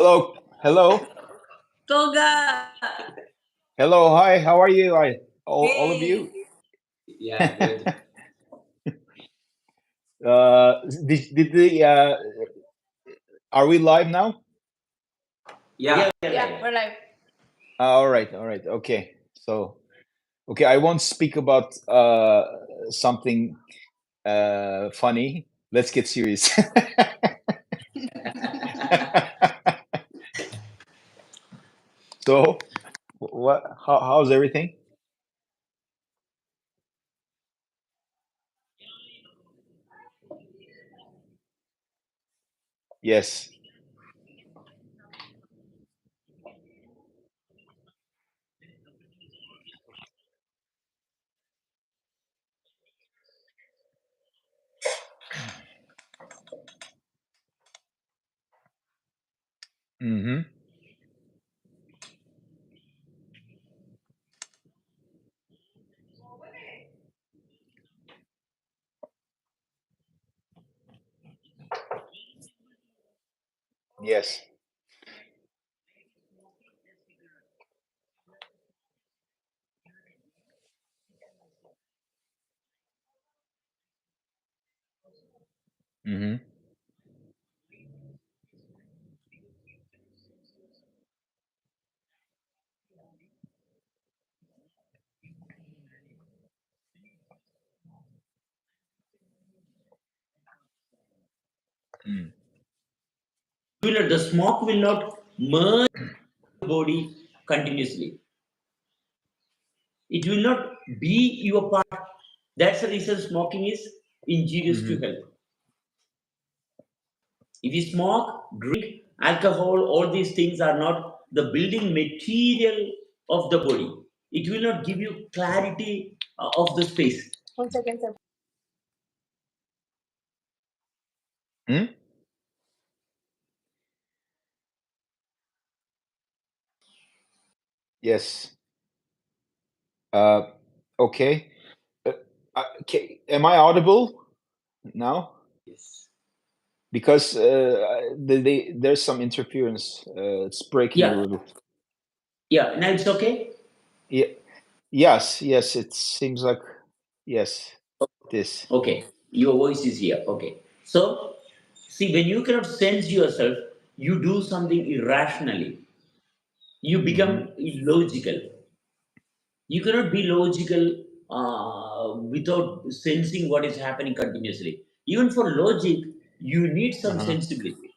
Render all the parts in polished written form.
Hello, hello, Toga. hello. Hi, how are you? All of Hey. you. Yeah, good. Did the are we live now? Yeah, yeah, we're live. All right, okay. So, okay, I won't speak about something funny. Let's get serious. So, what? How's everything? Yes. Mm-hmm. Yes. Mm-hmm. Mm. The smoke will not merge the body continuously. It will not be your part. That's the reason smoking is injurious to Mm-hmm. health. If you smoke, drink, alcohol, all these things are not the building material of the body. It will not give you clarity of the space. 1 second, sir. Mm? Yes. Uh, okay. Uh, okay. Am I audible now? Yes. Because there's some interference. It's breaking a Yeah, little. yeah. Now it's okay. Yeah, yes, yes. It seems like yes. This. Okay, your voice is here. Okay. So, see, when you cannot sense yourself, you do something irrationally. You Mm-hmm. become illogical. You cannot be logical without sensing what is happening continuously. Even for logic, you need some Uh-huh. sensibility.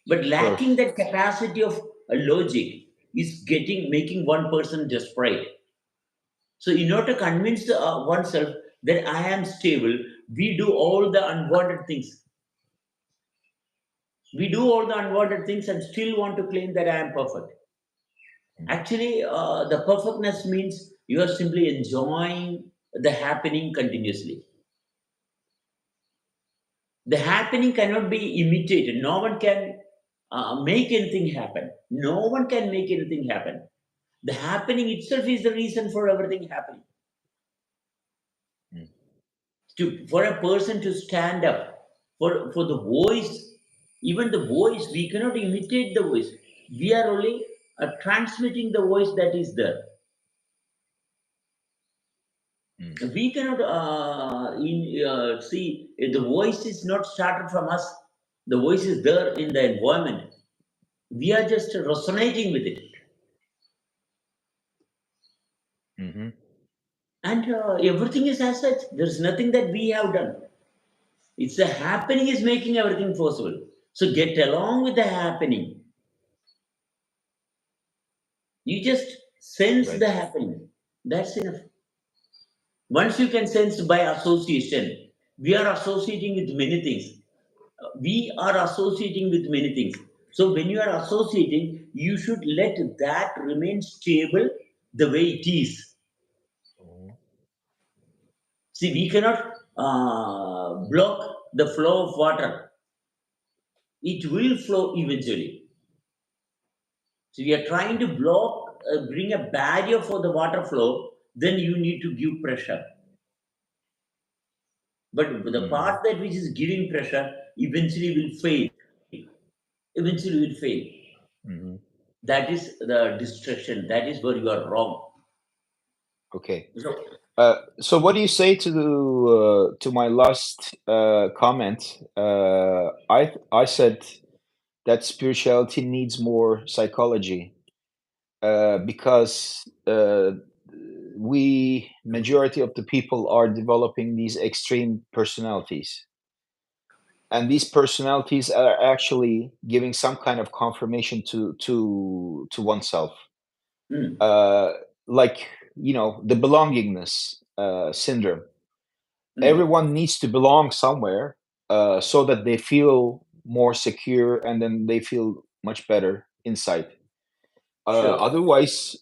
But Sure. lacking that capacity of logic is getting making one person desperate. So, in order to convince oneself that I am stable, we do all the unwanted things. We do all the unwanted things and still want to claim that I am perfect. Actually, the perfectness means you are simply enjoying the happening continuously. The happening cannot be imitated. No one can make anything happen. No one can make anything happen. The happening itself is the reason for everything happening. Mm. For a person to stand up, for the voice, even the voice, we cannot imitate the voice. We are only transmitting the voice that is there. Mm. We cannot see the voice is not started from us. The voice is there in the environment. We are just resonating with it, Mm-hmm. and everything is as such. There's nothing that we have done. It's the happening is making everything possible. So get along with the happening. You just sense Right. the happening. That's enough. Once you can sense by association, we are associating with many things. We are associating with many things. So when you are associating, you should let that remain stable the way it is. Mhm. See, we cannot block the flow of water. It will flow eventually. So we are trying to block, bring a barrier for the water flow. Then you need to give pressure. But the Mm-hmm. part that which is giving pressure eventually will fail. eventually you will fail. Hmm. That is the distraction. That is where you are wrong. Okay. So, So what do you say to my last comment? I said that spirituality needs more psychology, because we majority of the people are developing these extreme personalities, and these personalities are actually giving some kind of confirmation to oneself, mm, uh, like, the belongingness syndrome. mm, Everyone needs to belong somewhere, so that they feel more secure, and then they feel much better inside. sure. Otherwise,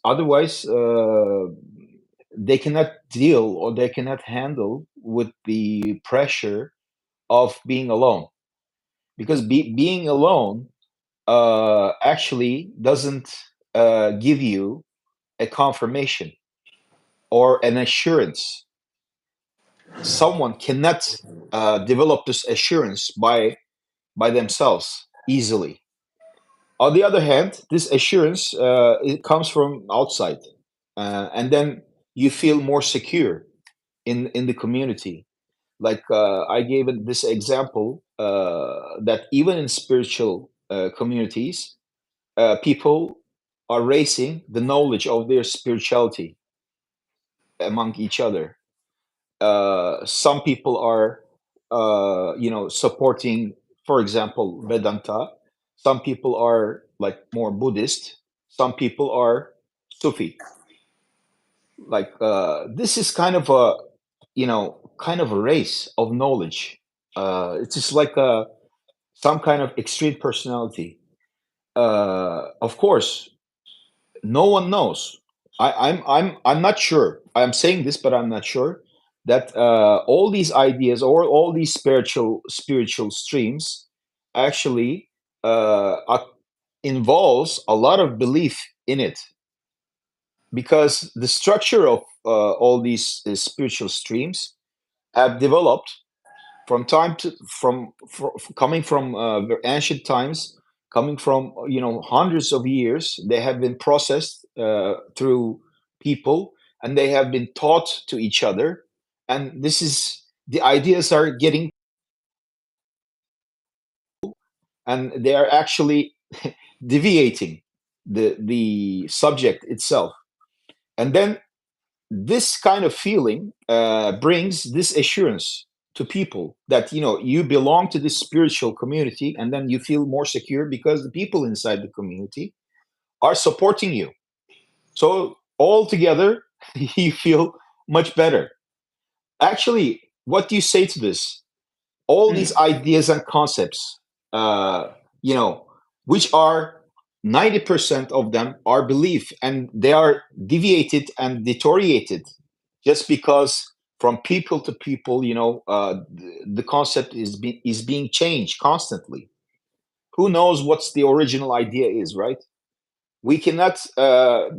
they cannot deal, or they cannot handle with the pressure of being alone, because being alone actually doesn't give you a confirmation or an assurance. Someone cannot develop this assurance by themselves easily. On the other hand, this assurance, it comes from outside, and then you feel more secure in the community. Like, I gave it this example, that even in spiritual communities, people are raising the knowledge of their spirituality among each other. Some people are, supporting, for example, Vedanta. Some people are like more Buddhist. Some people are Sufi. Like, this is kind of a race of knowledge. It's just like some kind of extreme personality. Of course, no one knows. I'm not sure. I'm saying this, but I'm not sure that all these ideas, or all these spiritual streams actually involves a lot of belief in it, because the structure of all these spiritual streams have developed from time to from coming from the ancient times, coming from hundreds of years. They have been processed through people, and they have been taught to each other, and this is the ideas are getting, and they are actually deviating the subject itself. And then this kind of feeling brings this assurance to people that you belong to this spiritual community, and then you feel more secure because the people inside the community are supporting you. So altogether, you feel much better. Actually, what do you say to this? All these Mm, ideas and concepts, uh, you know, which are 90% of them are belief, and they are deviated and deteriorated just because from people to people, the concept is being changed constantly. Who knows what's the original idea is, right? We cannot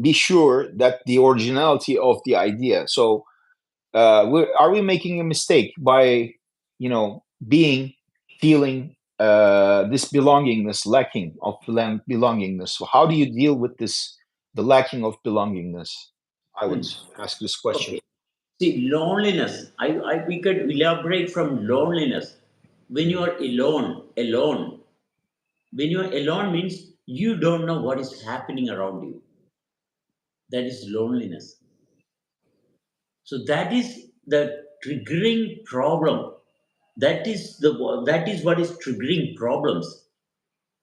be sure that the originality of the idea. So are we making a mistake by being feeling this belongingness, lacking of belongingness? So how do you deal with this, the lacking of belongingness? I would mm. ask this question. Okay. See, loneliness. We could elaborate from loneliness. When you Mm, are alone. When you are alone means you don't know what is happening around you. That is loneliness. So that is the triggering problem. That is what is triggering problems.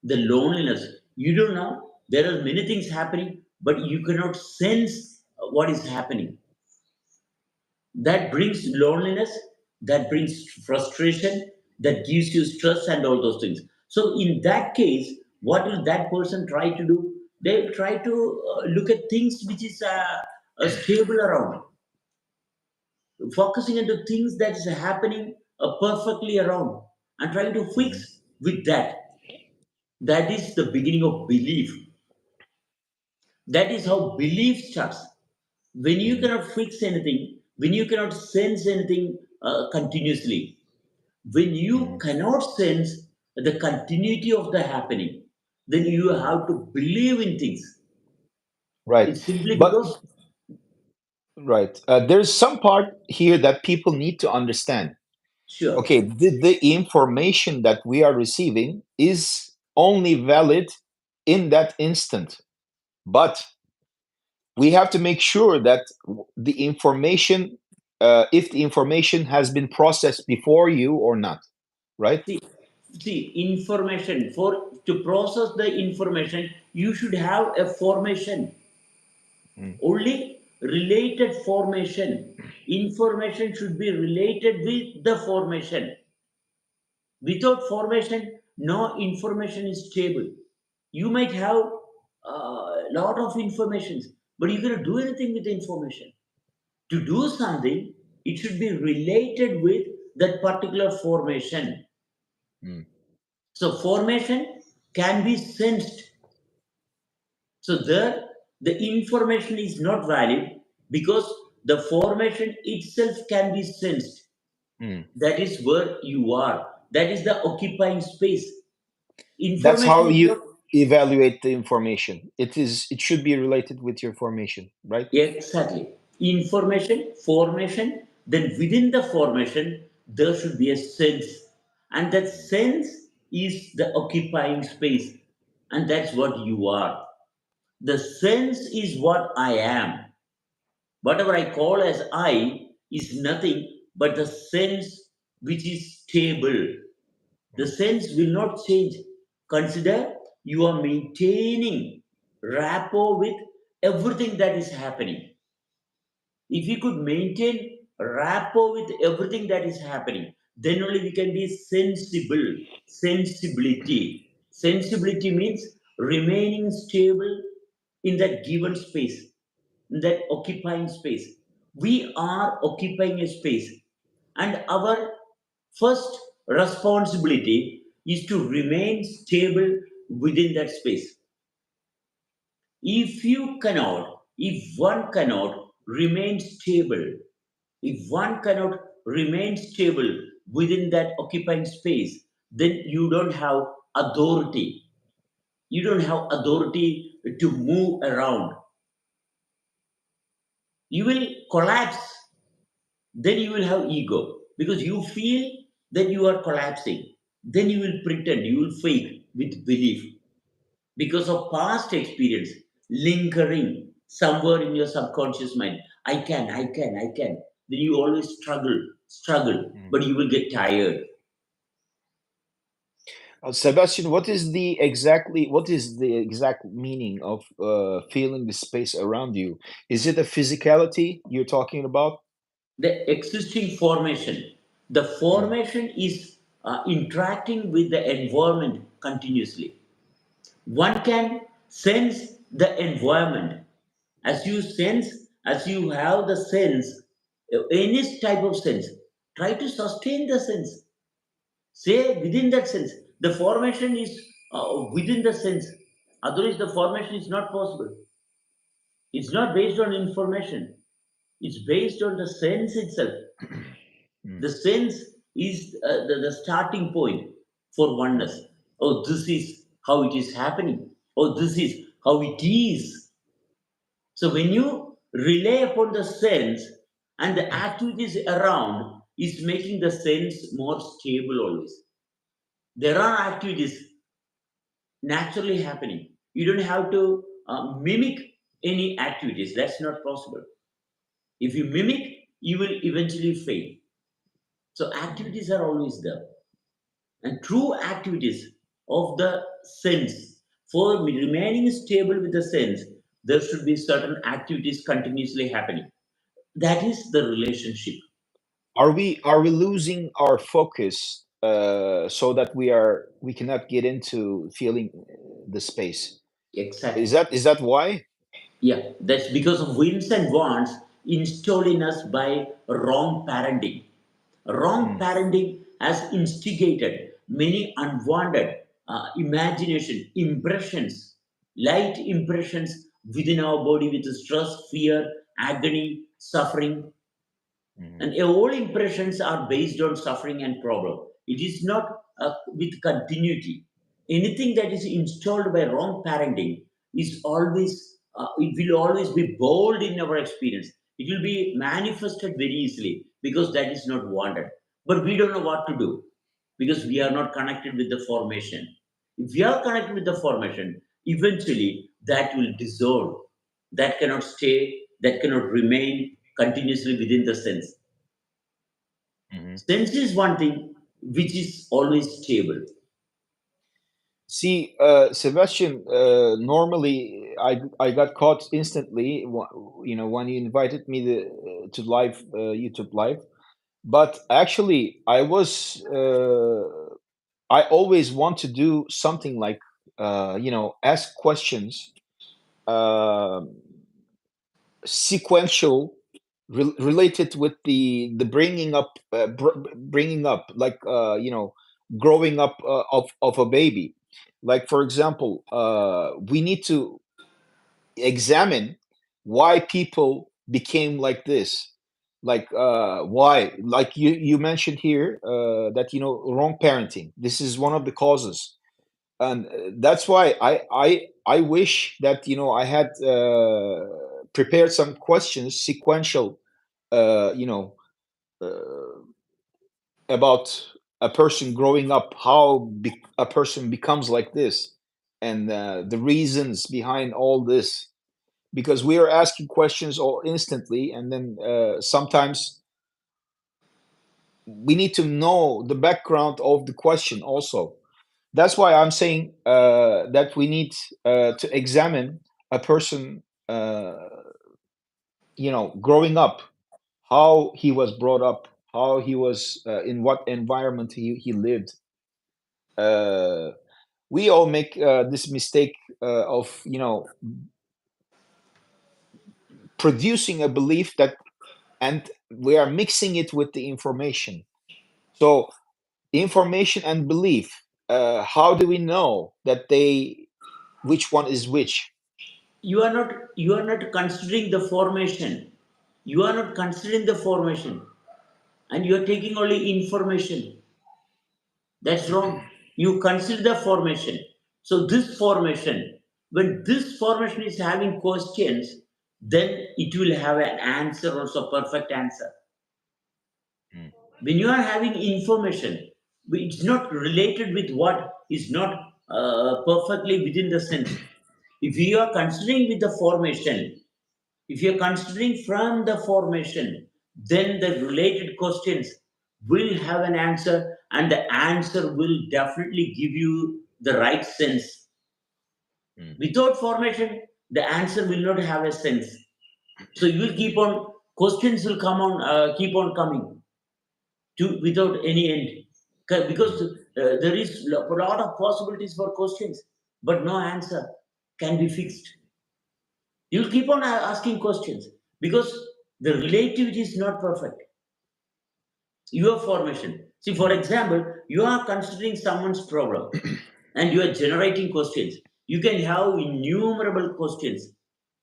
The loneliness. You don't know. There are many things happening, but you cannot sense what is happening. That brings loneliness, that brings frustration, that gives you stress and all those things. So in that case, what will that person try to do? They will try to look at things which is stable around, focusing into things that is happening perfectly around, and trying to mhm, fix with that. That is the beginning of belief. That is how belief starts. When you mhm, cannot fix anything, when you cannot sense anything continuously, when you mhm, cannot sense the continuity of the happening, then you mhm. have to believe in things. Right. It's simply But because, right, there's some part here that people need to understand. sure. Okay, the information that we are receiving is only valid in that instant, but we have to make sure that the information, if the information has been processed before you or not, right? See, information, for to process the information, you should have a formation, Mm, only related formation. Information should be related with the formation. Without formation, no information is stable. You might have a lot of informations, but you cannot do anything with the information. To do something, it should be related with that particular formation. mm, So formation can be sensed. So there, the information is not valid because the formation itself can be sensed. mm. That is where you are. That is the occupying space. That's Information how is not you evaluate the information. It should be related with your formation, right? exactly information, formation. Then within the formation, there should be a sense, and that sense is the occupying space, and that's what you are. The sense is what I am. Whatever I call as I is nothing but the sense which is stable. The Mm, sense will not change. Consider you are maintaining rapport with everything that is happening. If we could maintain rapport with everything that is happening, then only we can be sensible. Sensibility. Sensibility means remaining stable in that given space, in that occupying space. We are occupying a space, and our first responsibility is to remain stable within that space. If one cannot remain stable, if one cannot remain stable within that occupying space, then you don't have authority. You don't have authority to move around. You will collapse. Then you will have ego because you feel that you are collapsing. Then you will pretend, you will fake with belief because of past experience lingering somewhere in your subconscious mind. I can. Then you always struggle, mm. but you will get tired. Sebastian, what is the exact meaning of feeling the space around you? Is it a physicality you're talking about? The existing formation, the Mm, formation is interacting with the environment continuously. One can sense the environment. As you have the sense, any type of sense, try to sustain the sense. Say within that sense. The formation is within the sense. Otherwise, the formation is not possible. It's not based on information. It's based on the sense itself. mm. The sense is the starting point for Mm. oneness. Oh, this is how it is happening. Oh, this is how it is. So when you rely upon the sense and the activities around is making the sense more stable always. There are activities naturally happening. You don't have to mimic any activities. That's not possible. If you mimic, you will eventually fail. So Mm. activities are always there. And true activities of the sense, for remaining stable with the sense, there should be certain activities continuously happening. That is the relationship. Are we losing our focus so that we cannot get into feeling the space? Exactly. Is that why? Yeah, that's because of whims and wants installed in us by wrong parenting. Wrong Mm, parenting has instigated many unwanted imagination, impressions, light impressions within our body with stress, fear, agony, suffering. mhm. And all impressions are based on suffering and problem. It is not with continuity. Anything that is installed by wrong parenting is always, it will always be bold in our experience. It will be manifested very easily because that is not wanted. But we don't know what to do because we are not connected with the formation. If we are connected with the formation, eventually that will dissolve. That cannot stay, that cannot remain continuously within the sense. Mhm. Sense is one thing which is always stable. See, Sebastian, normally I got caught instantly, when you invited me to live YouTube live. But actually, I always want to do something like, ask questions, um sequential, related with the bringing up, like, growing up, of a baby. Like, for example, we need to examine why people became like this. Like, why, like you mentioned here, that, wrong parenting, this is one of the causes. And that's why I wish that, I had prepared some questions, sequential, you know uh, about a person growing up, how a person becomes like this, and the reasons behind all this. Because we are asking questions all instantly, and then sometimes we need to know the background of the question also. That's why I'm saying that we need to examine a person, growing up, how he was brought up, how he was, in what environment he lived. Uh, we all make this mistake of, producing a belief that, and we are mixing it with the information. So, information and belief, how do we know that which one is which? You are not considering the formation. You are not considering the formation, and you are taking only information. That's wrong. You consider the formation. So this formation, when this formation is having questions, then it will have an answer, also perfect answer. Mm, When you are having information, it's not related with what is not perfectly within the sense. If you are considering with the formation, if you're considering from the formation, then the related questions will have an answer, and the answer will definitely give you the right sense. mm, Without formation, the answer will not have a sense. So you will keep on, questions will come on, keep on coming to without any end. Because mm, there is a lot of possibilities for questions, but no answer can be fixed. You'll keep on asking questions because the relativity is not perfect. Your formation. See, for mm, example, you are considering someone's problem and you are generating questions. You can have innumerable questions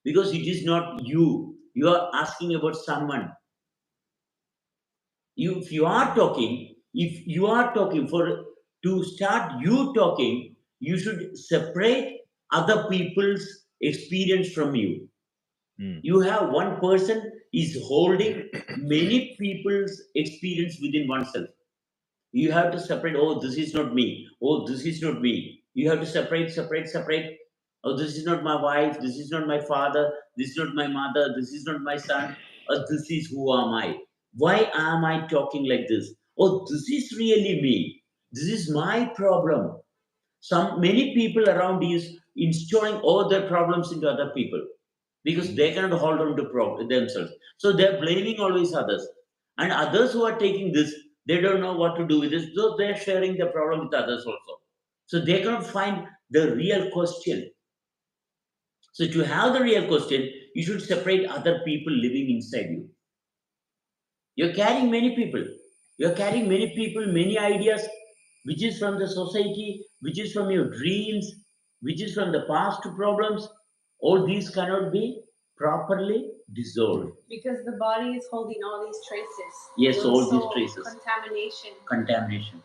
because it is not you. You are asking about someone. If you are mm, talking, if you are talking for to start you talking, you should separate other people's experience from you. mm, You have one person is holding many people's experience within oneself. You have to separate. Oh, this is not me. Oh, this is not me. You have to separate. Oh, this is not my wife, this is not my father, this is not my mother, this is not my son. This is who am I. Why am I talking like this? Oh, this is really me. This is my problem. Some many people around you is installing all their problems into other people because mhm, they cannot hold on to themselves. So they're blaming always others, and others who are taking this, they don't know what to do with this, so they're sharing the problem with others also. So they cannot find the real question. So to have the real question, you should separate other people living inside you. You're carrying many people. You're carrying many people, many ideas, which is from the society, which is from your dreams, which is from the past problems. All these cannot be properly dissolved. Because the body is holding all these traces. Yes, all these traces. Contamination. Contamination.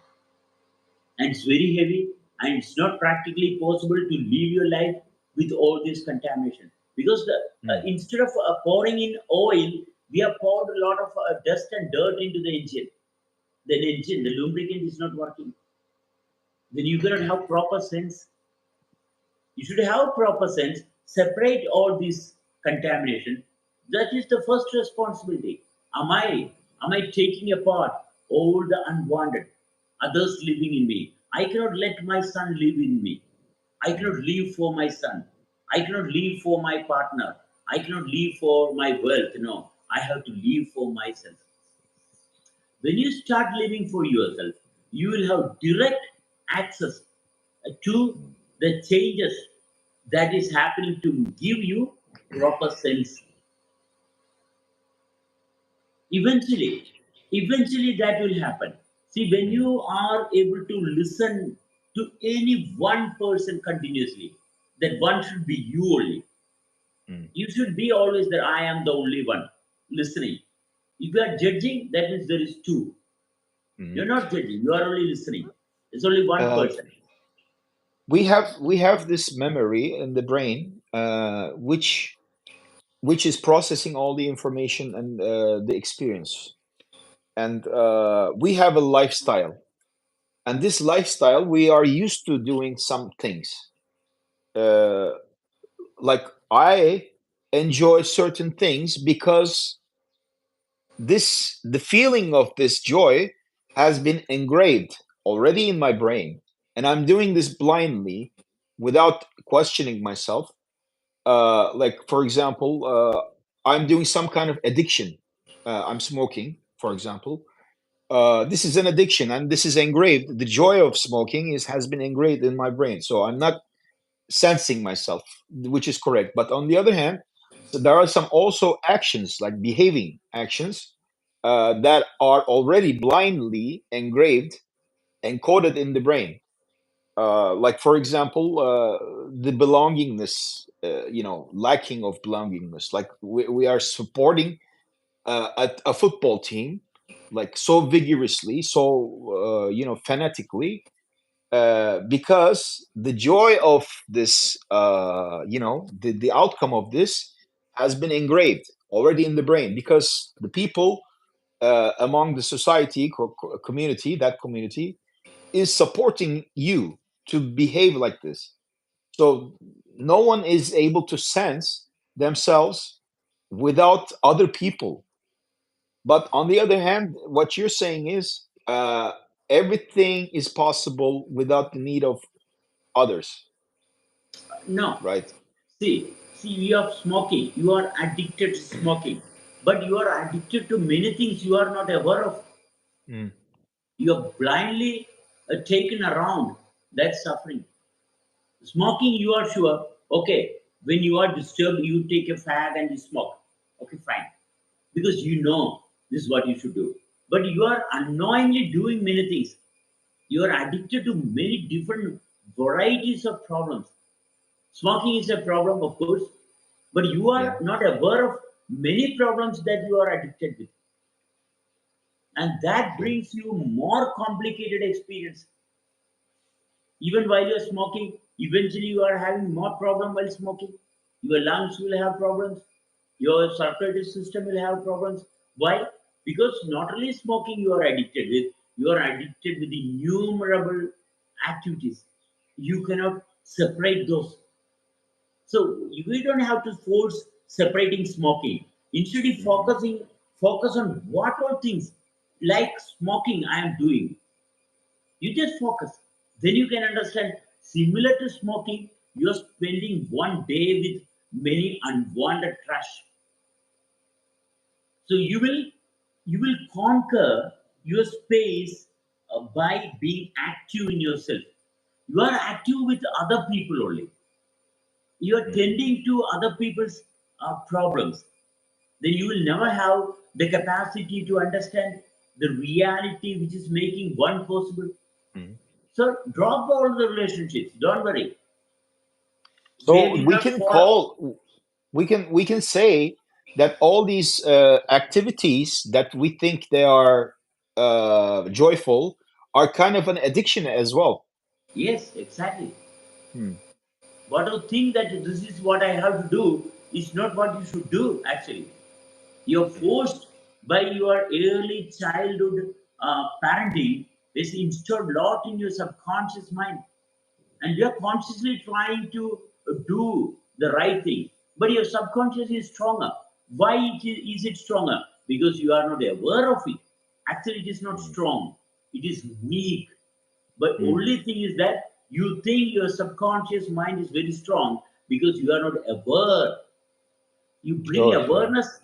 And it's very heavy. and it's not practically possible to live your life with all this contamination, because mm, instead of pouring in oil, we have poured a lot of dust and dirt into the engine. The lubricant is not working. Then you cannot have proper sense. You should have proper sense, separate all this contamination. That is the first responsibility. Am I taking apart all the unwanted others living in me? I cannot let my son live in me. I cannot mm, live for my son. I cannot live for my partner. I cannot live for my wealth. No, I have to live for myself. When you start living for yourself, you will have direct access to mm. the changes that is happening to give you proper sense. Eventually eventually that will happen. See, when Mm, you are able to listen to any one person continuously, that one should be you only. mm, You should be always that I am the only one listening. If you are judging, that means there is two. mm. You're not judging, you are only listening. There's only one Uh, person. we have this memory in the brain, which is processing all the information and the experience, and we have a lifestyle, and this lifestyle we are used to doing some things. Uh, like I enjoy certain things because the feeling of this joy has been engraved already in my brain, and I'm doing this blindly without questioning myself. Like for example, I'm doing some kind of addiction. I'm smoking, for example. This is an addiction, and this is engraved. The joy of smoking has been engraved in my brain, so I'm not sensing myself, which is correct. But on the other hand, so there are some also actions, like behaving actions, that are already blindly engraved, encoded in the brain. Like for example, the belongingness, lacking of belongingness. Like we are supporting a football team, like so vigorously, so fanatically, because the joy of this, the outcome of this has been engraved already in the brain, because the people among the society, community, that community is supporting you to behave like this. So no one is able to sense themselves without other people. But on the other hand, what you're saying is everything is possible without the need of others, No. right? See, you are smoking. You are addicted to smoking. But you are addicted to many things you are not aware of. Mm, You are blindly taken around that suffering. Smoking, you are sure. Okay, when you are disturbed, you take a fag and you smoke. Okay, fine. Because you know this is what you should do. But you are unknowingly doing many things. You are addicted to many different varieties of problems. Smoking is a problem, of course, but you yeah. are not aware of many problems that you are addicted with, and that Yeah. brings you more complicated experience. Even while you're smoking, eventually you are having more problem while smoking. Your lungs will have problems, your circulatory system will have problems. Why? Because not only smoking you are addicted with, you are addicted with innumerable activities. You cannot separate those. So we don't have to force separating smoking. Instead of Mhm. focus on what all things like smoking I am doing. You just focus. Then you can understand. Similar to smoking, you're spending one day with many unwanted trash. So you will conquer your space by being active in yourself. You are active with other people only. You are Mhm. tending to other people's problems. Then you will never have the capacity to understand the reality which is making one possible. Mhm. So drop all the relationships. Don't worry. They So will we not can fall. call, we can say that all these activities that we think they are joyful are kind of an addiction as well. Yes, exactly. Hmm. What you think that this is what I have to do is not what you should do, actually. You're forced by your early childhood parenting is installed a lot in your subconscious mind, and you're consciously trying to do the right thing, but your subconscious is stronger. Why is it stronger? Because you are not aware of it. Actually, it is not Hmm. strong, it is weak. But Hmm. only thing is that you think your subconscious mind is very strong because you are not aware. You bring Okay. awareness.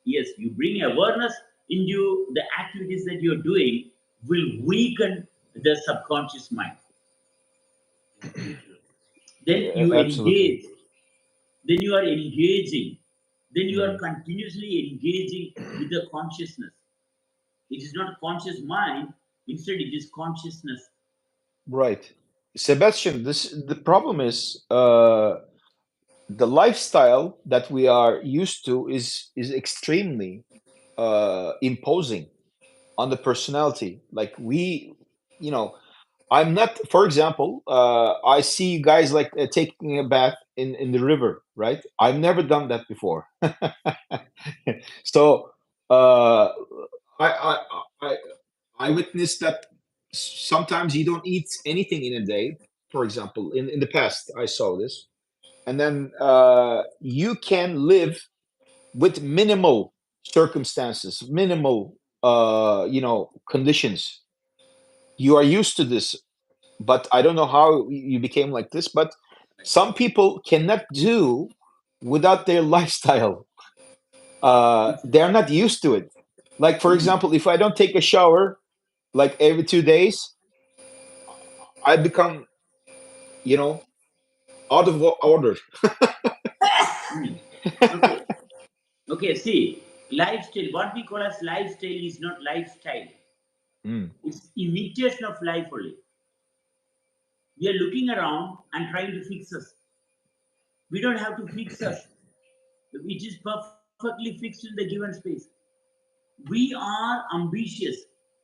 Yes, you bring awareness into the activities that you're doing will weaken the subconscious mind. Then Yeah, you absolutely. engage, then you are engaging, then you are Hmm. continuously engaging with the consciousness. It is not conscious mind, instead it is consciousness. Right. Sebastian, this the problem is the lifestyle that we are used to is extremely imposing on the personality. Like we, you know, I'm not, for example, I see you guys like taking a bath in the river, right? I've never done that before. So uh, I, I I I witnessed that sometimes you don't eat anything in a day. For example, in the past, I saw this, and then you can live with minimal circumstances, minimal conditions. You are used to this, but I don't know how you became like this. But some people cannot do without their lifestyle. They're not used to it. Like for Hmm. example, if I don't take a shower like every 2 days, I become you know out of order. Hmm. Okay. Okay, see, lifestyle, what we call as lifestyle is not lifestyle. Mm, It's imitation of life only. We are looking around and trying to fix us. We don't have to fix us. It is perfectly fixed in the given space. We are ambitious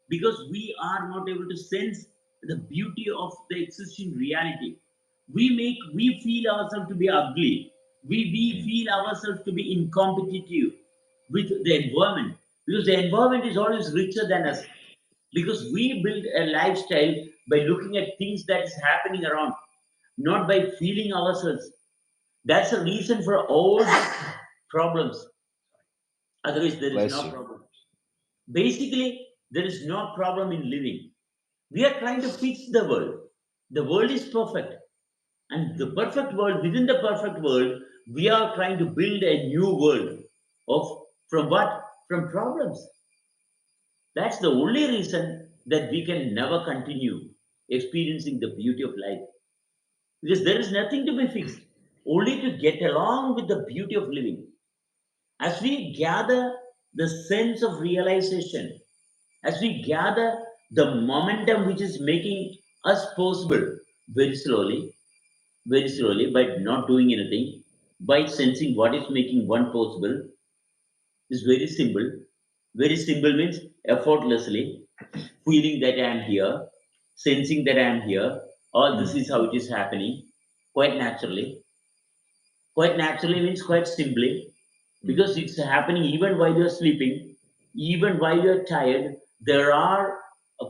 because we are not able to sense the beauty of the existing reality. We feel ourselves to be ugly. We mm, feel ourselves to be incompetitive with the environment because the environment is always richer than us, because we build a lifestyle by looking at things that is happening around, not by feeling ourselves. That's the reason for all these problems. Otherwise, there is bless no you. problem. Basically, there is no problem in living. We are trying to fix the world. The world is perfect. And the Mm. perfect world, within the perfect world, we are trying to build a new world of from what? From problems. That's the only reason that we can never continue experiencing the beauty of life. Because there is nothing to be fixed, only to get along with the beauty of living. As we gather the sense of realization, as we gather the momentum which is making us possible, very very slowly, by not doing anything, by sensing what is making one possible, is very simple. Very simple means effortlessly feeling that I am here, sensing that I am here, or this Mm, is how it is happening, quite naturally. Quite naturally means quite simply, mm. because it's happening even while you're sleeping, even while you're tired. There are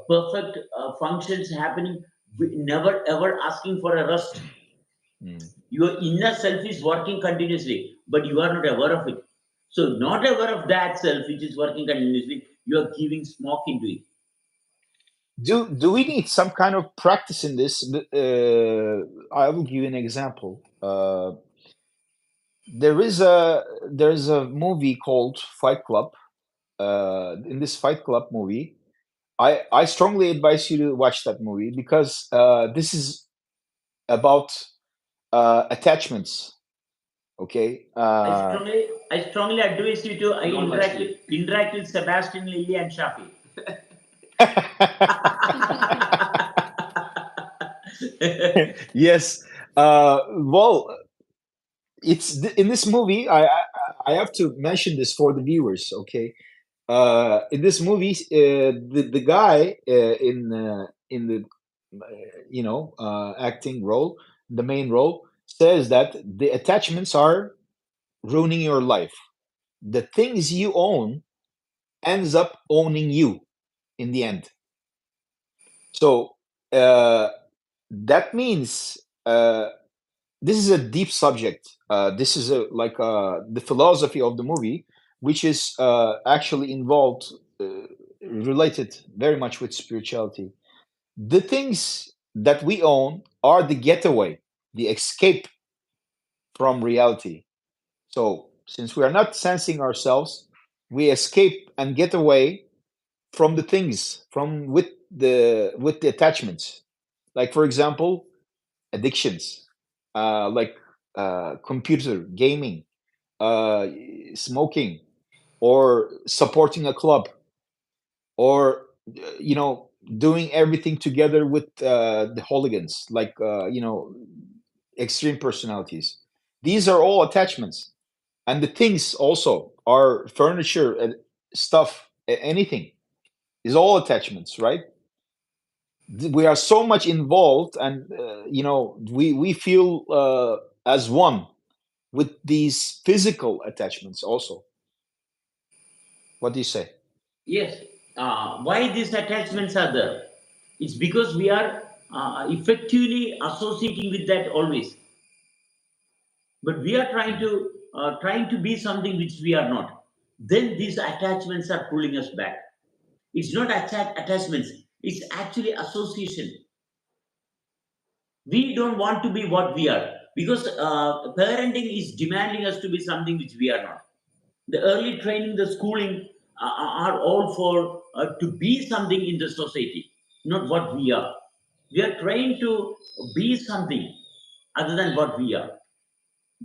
perfect functions happening, never ever asking for a rest. Mm. Your inner self is working continuously, but you are not aware of it. So, not aware of that self which is working continuously, you are giving smoke into it. Do we need some kind of practice in this? I will give you an example. There is a movie called Fight Club. In this Fight Club movie, I strongly advise you to watch that movie because this is about attachments. Okay. I strongly advise you to interact with Sebastian, Lily, and Shafi. Yes. Well, in this movie. I have to mention this for the viewers. Okay. In this movie, the guy in the acting role, the main role, says that the attachments are ruining your life. The things you own ends up owning you in the end. So uh, that means this is a deep subject. This is the philosophy of the movie, which is actually involved, related very much with spirituality. The things that we own are the getaway, the escape from reality. So since we are not sensing ourselves, we escape and get away from the things, from with the attachments. Like for example, addictions, like computer gaming, uh, smoking, or supporting a club, or doing everything together with the hooligans, like extreme personalities. These are all attachments, and the things also are furniture and stuff, anything is all attachments, right? We are so much involved, and we feel as one with these physical attachments also. What do you say? Yes. Why these attachments are there? It's because we are effectively associating with that always. But we are trying to be something which we are not. Then these attachments are pulling us back. It's not attachments. It's actually association. We don't want to be what we are because parenting is demanding us to be something which we are not. The early training, the schooling are all for to be something in the society, not what we are. We are trained to be something other than what we are.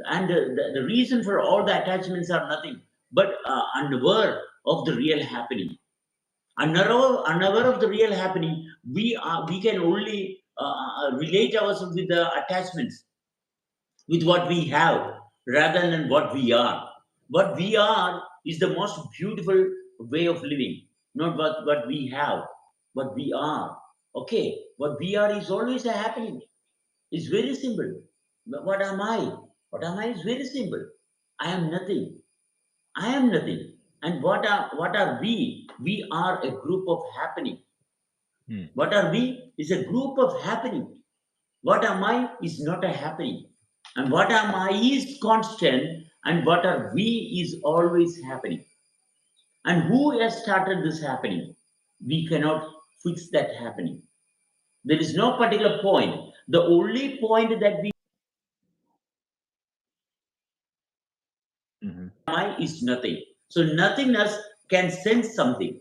And the reason for all the attachments are nothing but unaware of the real happening. Unaware of the real happening, we can only relate ourselves with the attachments, with what we have rather than what we are. What we are is the most beautiful way of living, not what we have, what we are. Okay, what we are is always a happening. It's very simple. But what am I? What am I is very simple. I am nothing. I am nothing. And what are we? We are a group of happening. Hmm. What are we? Is a group of happening. What am I is not a happening. And what am I is constant, and what are we is always happening. And who has started this happening? We cannot fix that happening. There is no particular point. The only point that we Hmm. I is nothing. So nothingness can sense something.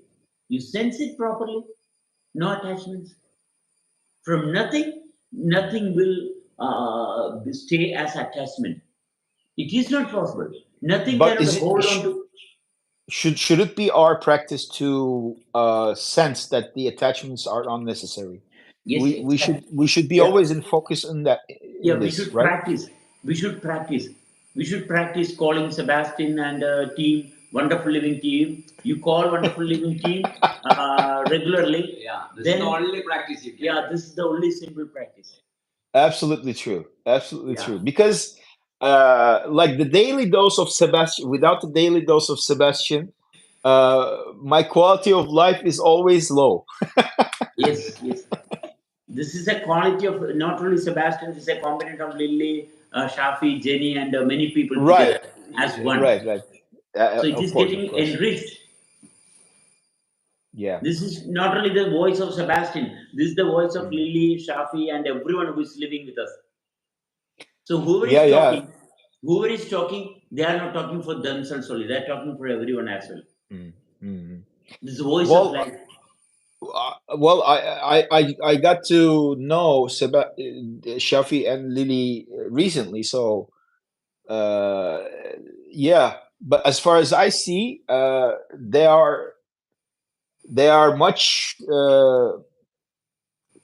You sense it properly, no attachments. From nothing, nothing will stay as attachment. It is not possible. Nothing But cannot is it hold on to. should it be our practice to sense that the attachments are unnecessary? Yes, We should be yeah, always in focus on that, in yeah. We this, should right? practice. We should practice. We should practice calling Sebastian and team, Wonderful Living team. You call Wonderful Living team regularly. Yeah, this is the Then only practice you can yeah, do. this is the only simple practice. Absolutely true. Absolutely Yeah. true. Because like the daily dose of Sebastian, without the daily dose of Sebastian, my quality of life is always low. Yes, yes. This is a quality of not only Sebastian, this is a component of Lily, Shafi, Jenny, and many people Right. together as one. Right. Right. So it Of is course. Of getting course. enriched. Yeah. This is not only the voice of Sebastian, this is the voice of Mm. Lily, Shafi, and everyone who is living with us. So Yeah. Yeah. whoever is talking, they are not talking for themselves only, they are talking for everyone as well. Mm. Mm. This is the voice of Well, life. well, I got to know Shafi and Lily recently, so uh, yeah. But as far as I see, they are much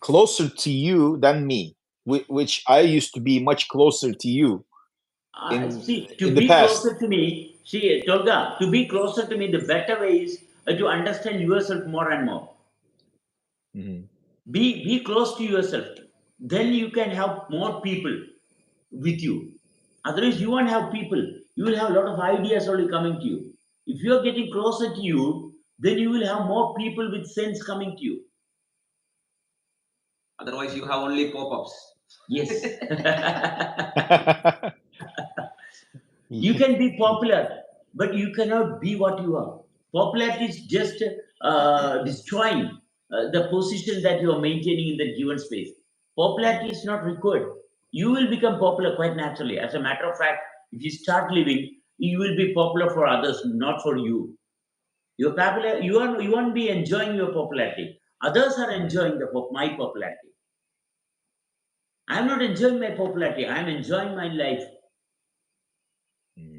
closer to you than me, which I used to be much closer to you in See, in to the be past. closer to me, see, Tolga, to be closer to me, the better way is to understand yourself more and more. Mhm. Be close to yourself. Then you can have more people with you. Otherwise, you won't have people. You will have a lot of ideas only coming to you. If you are getting closer to you, then you will have more people with sense coming to you. Otherwise, you have only pop-ups. Yes. You Yeah. can be popular, but you cannot be what you are. Popularity is just destroying the position that you are maintaining in the given space. Popularity is not required. You will become popular quite naturally. As a matter of fact, if you start living, you will be popular for others, not for you. You're popular. You won't be enjoying your popularity. Others are enjoying my popularity. I'm not enjoying my popularity. I'm enjoying my life.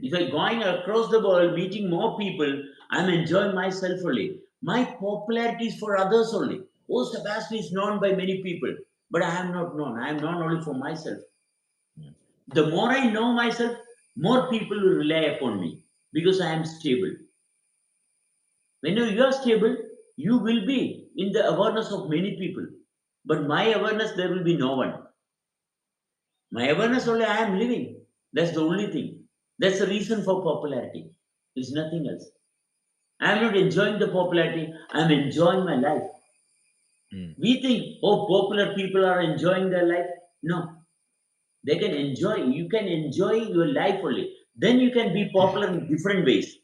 If I'm going across the world, meeting more people, I'm enjoying myself only. My popularity is for others only. Oh, Sebastian is known by many people, but I am not known. I am known only for myself. The more I know myself, more people will rely upon me because I am stable. When you are stable, you will be in the awareness of many people. But my awareness, there will be no one. My awareness only I am living. That's the only thing. That's the reason for popularity. It's nothing else. I'm not enjoying the popularity, I'm enjoying my life. We think, oh, popular people are enjoying their life. No, they can enjoy, you can enjoy your life only. Then you can be popular in different ways.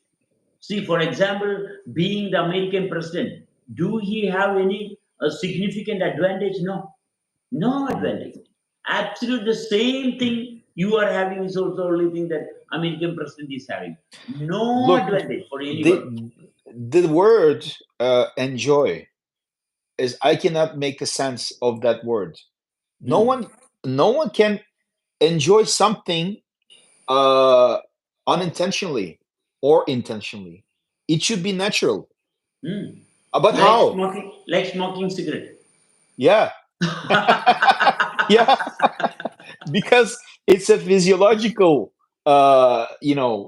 See, for example, being the American president, do he have any significant advantage? No, no advantage. Absolutely the same thing you are having is also the only thing that American president is having. No Look, advantage for anyone. the word enjoy is I cannot make a sense of that word. No Hmm. one, no one can enjoy something uh, unintentionally or intentionally. It should be natural. Hmm. But how? Like smoking cigarette. Yeah, yeah, because it's a physiological,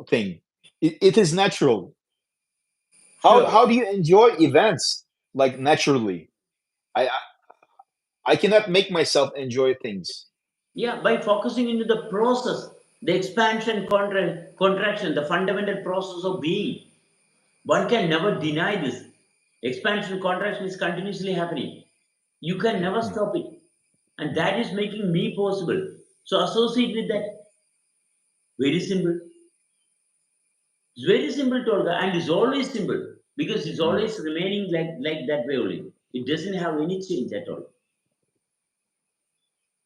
thing. It is natural. Sure. How do you enjoy events like naturally? I cannot make myself enjoy things. Yeah, by focusing into the process, the expansion, contraction, the fundamental process of being. One can never deny this. Expansion, contraction is continuously happening. You can never Hmm, stop it. And hmm, that is making me possible. So associate with that. Very simple. It's very simple, Tolga, and it's always simple because it's hmm. always remaining like that way only. It doesn't have any change at all.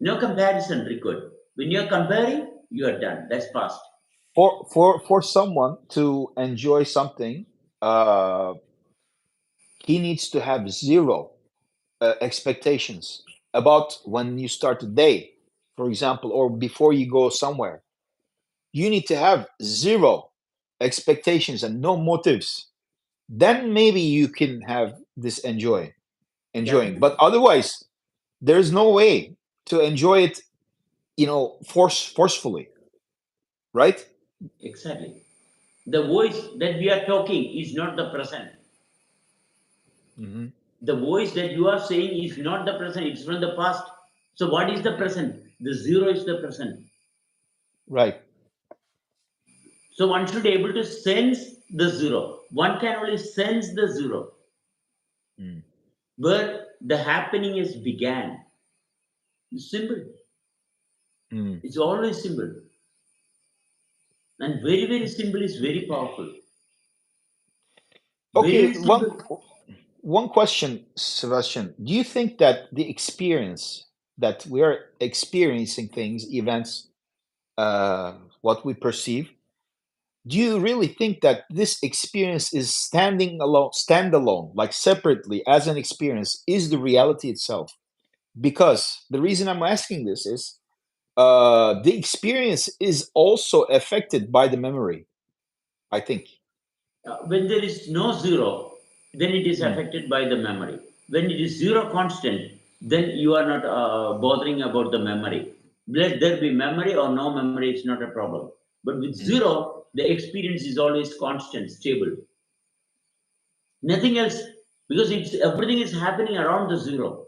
No comparison required. When you're comparing, you are done. That's past. For someone to enjoy something, uh, he needs to have zero expectations about when you start a day, for example, or before you go somewhere. You need to have zero expectations and no motives. Then maybe you can have this enjoying. But Definitely. otherwise, there's no way to enjoy it, forcefully, right? Exactly. The voice that we are talking is not the present. Hmm. The voice that you are saying is not the present, it's from the past. So, what is the present? The zero is the present. Right. So, one should be able to sense the zero. One can only sense the zero Mm. where the happening is began. It's simple. Mm. It's always simple. And very, very simple is very powerful. Okay, Very simple. one question, Sebastian. Do you think that the experience that we are experiencing things, events, what we perceive, do you really think that this experience is standalone, like separately as an experience, is the reality itself? Because the reason I'm asking this is the experience is also affected by the memory, I think. When there is no zero, then it is Mm, affected by the memory. When it is zero constant, then you are not bothering about the memory. Let there be memory or no memory, it's not a problem. But with mm, zero, the experience is always constant, stable. Nothing else, because it's everything is happening around the zero.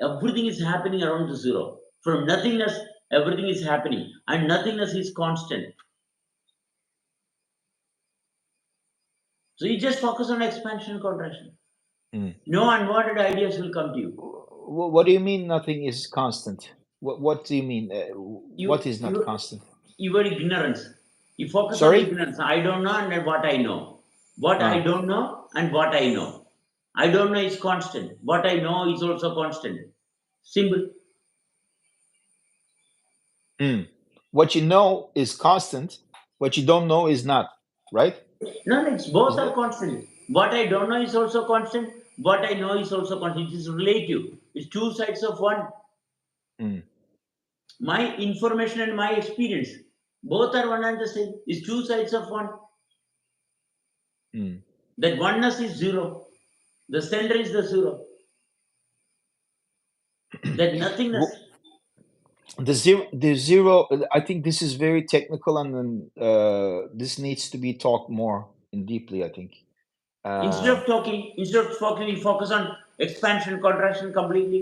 Everything is happening around the zero. From nothingness, everything is happening, and nothingness is constant. So you just focus on expansion and contraction. Mm. No unwanted ideas will come to you. What do you mean nothing is constant? What do you mean? What You, is not you, constant? your ignorance. You focus on the Sorry? ignorance. I don't know and what I know. What I Uh, don't know and what I know. I don't know is constant. What I know is also constant. Simple. mm. What you know is constant. What you don't know is not. Right? No, no, it's both Isn't are it? constant. What I don't know is also constant. What I know is also constant. It is relative. It's two sides of one. Mm, My information and my experience. Both are one and the same. It's two sides of one. mm. That oneness is zero. The center is the zero. That nothingness. Wo- the zero. I think this is very technical, and then this needs to be talked more and deeply. I think. Instead Uh, of talking, we focus on expansion, contraction completely.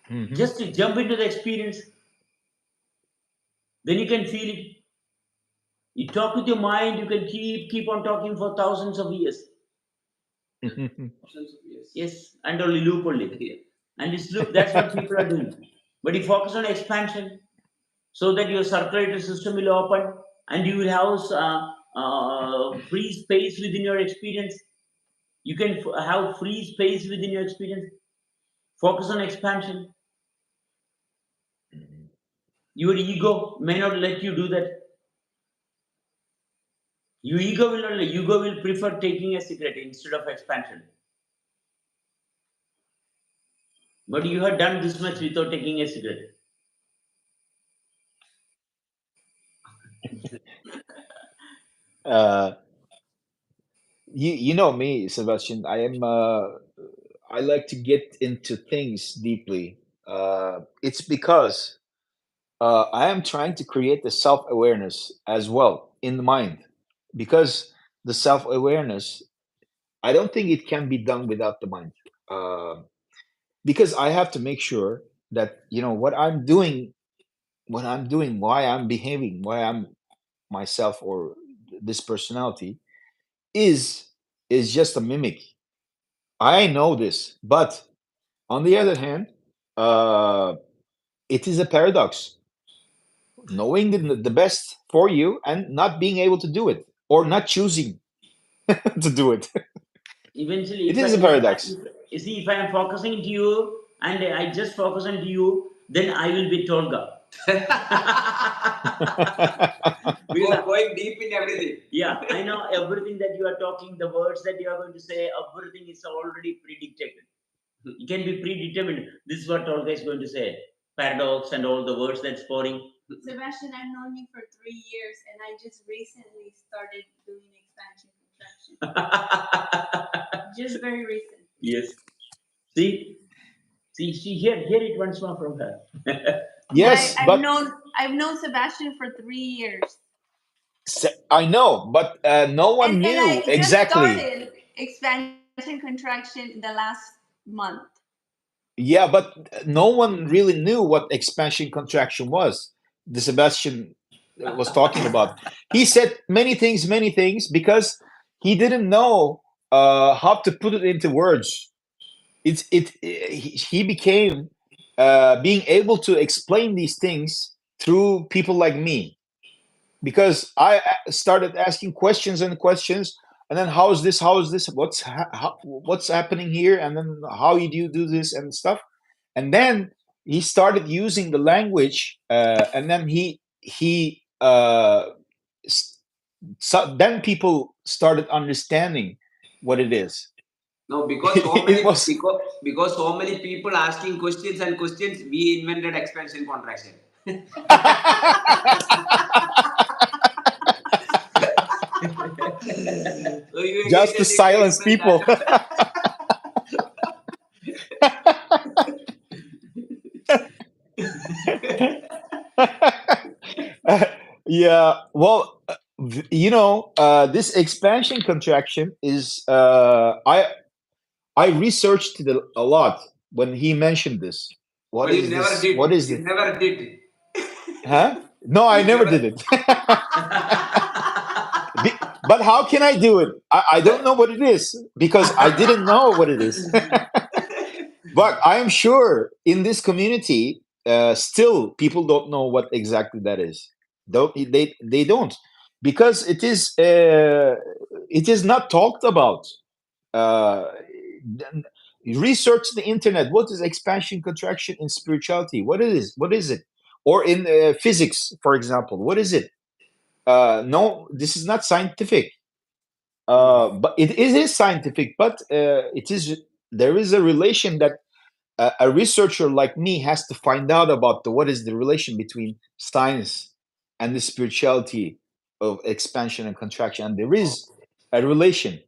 mhm. Just to jump into the experience, then you can feel it. You talk with your mind, you can keep on talking for thousands of years. Yes, and only loop only. Yeah. And it's loop, that's what people are doing. But you focus on expansion so that your circulatory system will open and you will have free space within your experience. You can have free space within your experience. Focus on expansion. Your ego may not let you do that. Your ego will not. Ego will prefer taking a cigarette instead of expansion. But you have done this much without taking a cigarette. uh, you know me, Sebastian. I like to get into things deeply. It's because I am trying to create the self awareness as well in the mind, because the self awareness, I don't think it can be done without the mind. Uh, because I have to make sure that what I'm doing, why I'm behaving, why I'm myself or this personality is is just a mimic. I know this, but on the other hand, uh, it is a paradox. Knowing the best for you and not being able to do it, or not choosing to do it. Eventually, It is a paradox. if you see, if I am focusing to you and I just focus on to you, then I will be Tolga. Because Going deep in everything. yeah, I know everything that you are talking, the words that you are going to say, everything is already predicted. It can be predetermined. This is what Tolga is going to say. Paradox and all the words that's pouring. Sebastian, I've known you for 3 years, and I just recently started doing expansion contraction. Just very recent. Yes. See, see, hear it once more from her. Yes, I've but known Sebastian for 3 years, I know, but no one and knew I just exactly. started expansion contraction the last month. Yeah, but no one really knew what expansion contraction was. The Sebastian was talking about. He said many things, because he didn't know how to put it into words. He became being able to explain these things through people like me, because I started asking questions and questions, and then how is this, what's happening here, and then how do you do this and stuff, and then he started using the language, and then so then people started understanding what it is. No, It was because so many people asking questions and questions, we invented expansion contraction. So you again just to telling to silence explain people. that. Yeah, well, this expansion contraction is I researched it a lot, when he mentioned this. What But you is never this? did. What is You it? never did. Huh? No, I You never never. did it. But how can I do it? I don't know what it is because I didn't know what it is. But I am sure in this community, still people don't know what exactly that is. Don't they don't, because it is not talked about. Uh, Research the internet. What is expansion contraction in spirituality? What it is? What is it? Or in physics, for example, what is it? No, this is not scientific. But it is scientific. But it is there is a relation that a researcher like me has to find out about what is the relation between science and the spirituality of expansion and contraction. And there Oh, is a relation.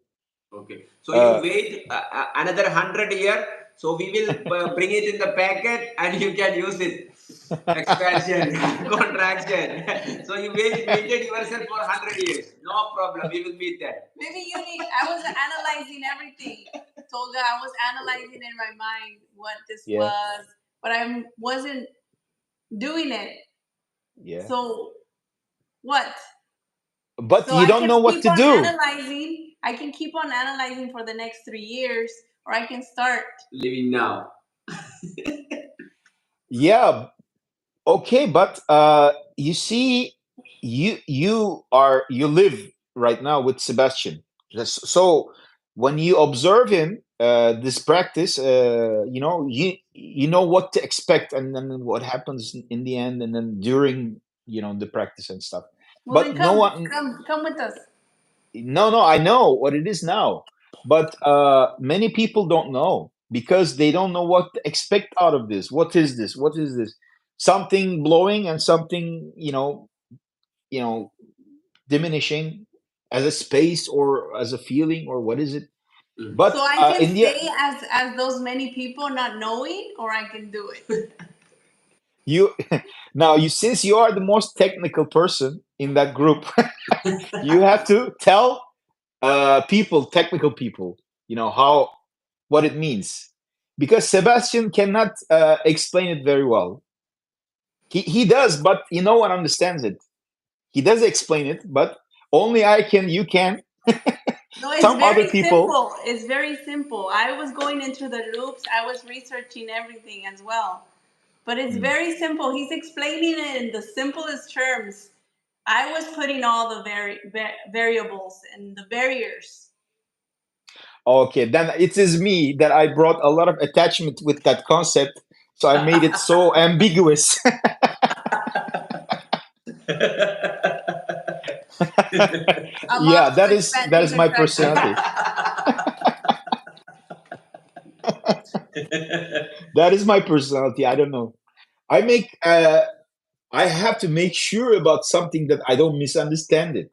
okay. So you Uh, wait another 100 year. So we will bring it in the packet and you can use it. Expansion, contraction. So you waited yourself for 100 years. No problem. We will meet that. Maybe you need. I was analyzing everything, Tolga. I was analyzing in my mind what this yeah, was, but I wasn't doing it. yeah. So what? But So you I don't know can what keep to on do. analyzing. I can keep on analyzing for the next 3 years, or I can start. Living now. Yeah, okay, but you see, you live right now with Sebastian. So when you observe him, this practice, you know what to expect, and then what happens in the end, and then during the practice and stuff. Well, then But no come, one, come with us. no, I know what it is now, but many people don't know because they don't know what to expect out of this. What is this? What is this? Something blowing and something, you know, diminishing as a space or as a feeling, or what is it? Mm. So But I can in the stay as those many people not knowing, or I can do it. you now you since you are the most technical person in that group, you have to tell people, technical people, how what it means, because Sebastian cannot explain it very well. He does, but no one understands it. He does explain it, but only I can. You can. No, it's Some other very people. simple. It's very simple. I was going into the loops. I was researching everything as well. But it's Hmm. very simple. He's explaining it in the simplest terms. I was putting all the variables and the barriers. Okay, then it is me that I brought a lot of attachment with that concept, so I made it so ambiguous. Yeah, About to that is expansion my contraction. personality. That is my personality. I don't know. I make. I have to make sure about something that I don't misunderstand it.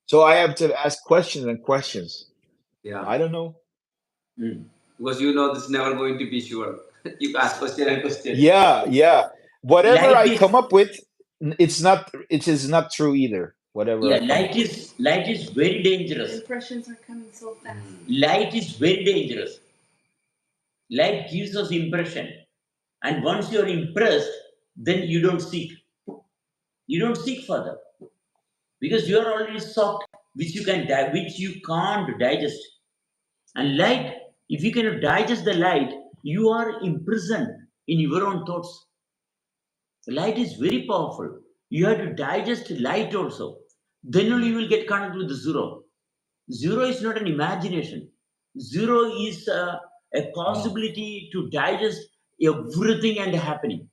So I have to ask questions and questions. Yeah. I don't know. Mm. Because you know this is never going to be sure. You ask question and question. Yeah, yeah. Whatever Light I is come up with, it's not. It is not true either. Whatever yeah, I come up with. light is very The dangerous. impressions are coming so fast. Light is very dangerous. Light gives us impression. And once you're impressed, then you don't seek. You don't seek further. Because you are already soaked, which you can't digest. And light, if you cannot digest the light, you are imprisoned in your own thoughts. Light is very powerful. You have to digest light also. Then only Mm, you will get connected with the zero. Zero is not an imagination. Zero is a mm, possibility to digest everything and happening.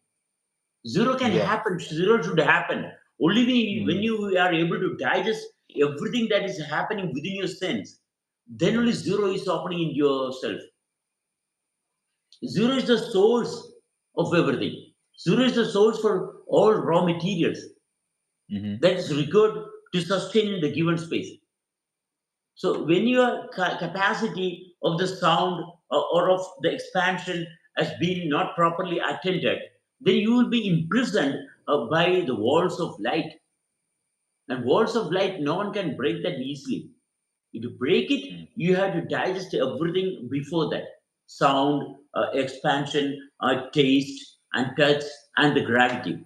Zero can yeah. happen. Zero should happen. Only when Mm, you are able to digest everything that is happening within your sense, then only zero is opening in yourself. Zero is the source of everything. Zero is the source for all raw materials hmm. that is required to sustain in the given space. So when your capacity of the sound or of the expansion has been not properly attended, then you will be imprisoned by the walls of light. And walls of light, no one can break that easily. If you break it, Mm, you have to digest everything before that. sound, expansion, taste, and touch, and the gravity.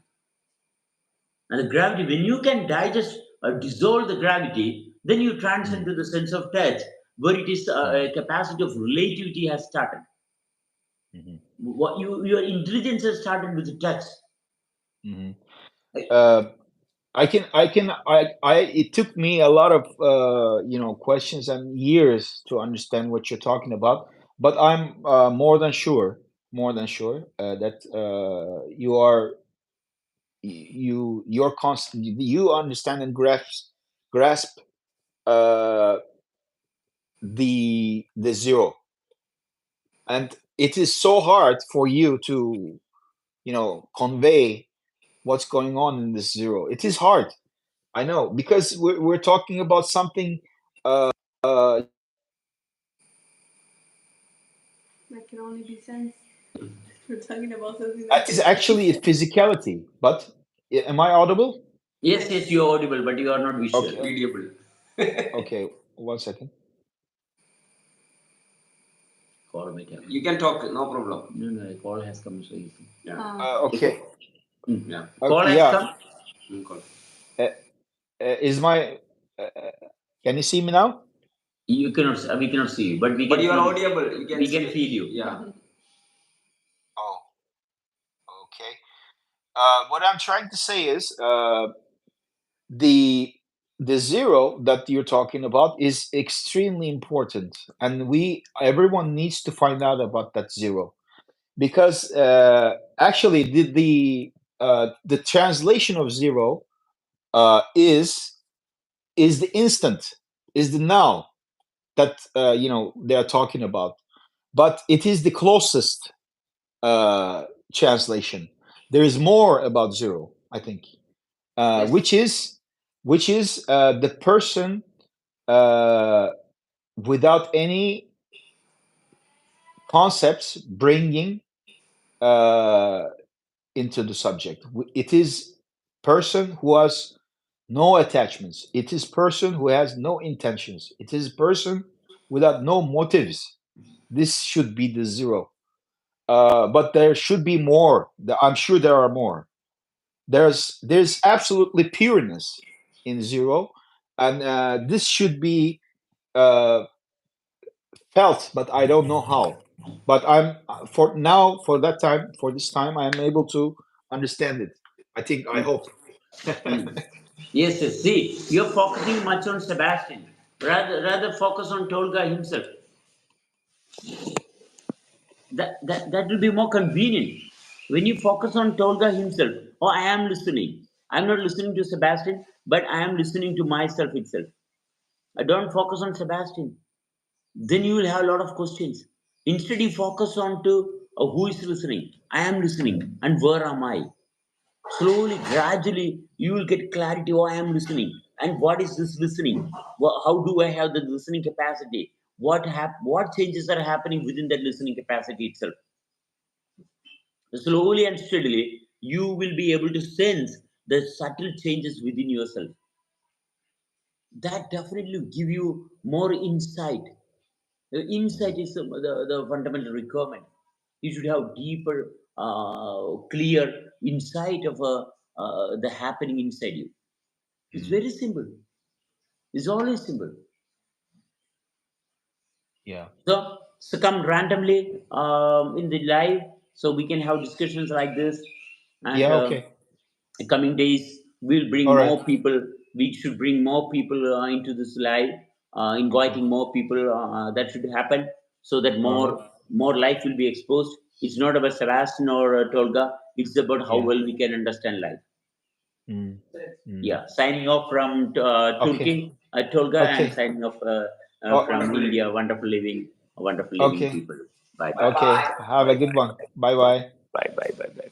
And the gravity, when you can digest or dissolve the gravity, then you transcend to the sense of touch, where it is a capacity of relativity has started. Mhm. What your intelligence has started with the touch. Mhm. I- Uh, it took me a lot of, questions and years to understand what you're talking about, but I'm more than sure, that you're constant, you understand and grasp uh, the zero, and it is so hard for you to, convey what's going on in this zero. It is hard. I know, because we're talking about something uh, That can only be sense. We're talking about something that that is can only be actually a sense. physicality. But am I audible? Yes, yes, Yes. you're audible, but you are not visual. Okay, Readable. okay. 1 second. Call might have You come. can talk, no problem. No, no, call has come, so easy. Yeah. Okay. Yeah. Call has Yeah. come. Call. Uh, is my can you see me now? You cannot. We cannot see you, but we But can you are feel you. audible. You can We can say, feel you. yeah. Oh, okay. What I'm trying to say is, the the zero that you're talking about is extremely important, and everyone needs to find out about that zero, because actually the translation of zero is the instant, is the now that they are talking about, but it is the closest uh, translation. There is more about zero, I think, Yes. which is the person uh, without any concepts bringing uh, into the subject. It is person who has no attachments. It is person who has no intentions. It is person without no motives. This should be the zero. But there should be more. I'm sure there are more. There's absolutely pureness in zero, and this should be uh, felt, but I don't know how. But I'm for now, for that time, for this time, I am able to understand it. I think, I hope. Mm. Yes, yes. See, you're focusing much on Sebastian. Rather focus on Tolga himself. That will be more convenient. When you focus on Tolga himself, oh, I am listening. I'm not listening to Sebastian, but I am listening to myself itself. I don't focus on Sebastian. Then you will have a lot of questions. Instead, you focus on to who is listening. I am listening, and where am I? Slowly, gradually, you will get clarity. Oh, I am listening, and what is this listening? How do I have the listening capacity? What changes are happening within that listening capacity itself? Slowly and steadily, you will be able to sense the subtle changes within yourself. That definitely will give you more insight. The insight is the fundamental requirement. You should have deeper, clear insight of the happening inside you. It's Mhm. very simple. It's always simple. Yeah. So come randomly in the live, so we can have discussions like this, and Yeah. Okay. coming days we'll bring All right. more people. We should bring more people into this live, Okay. inviting more people. That should happen so that All right. more life will be exposed. It's not about Sebastian or Tolga. It's about how Yeah. well we can understand life. Mm. Mm. Yeah, signing off from Okay. Turkey, Tolga, and Okay. signing off from Oh, India. Wonderful living okay. people. Bye bye. Bye Okay. bye. Have a good one. Bye bye. Bye bye bye bye.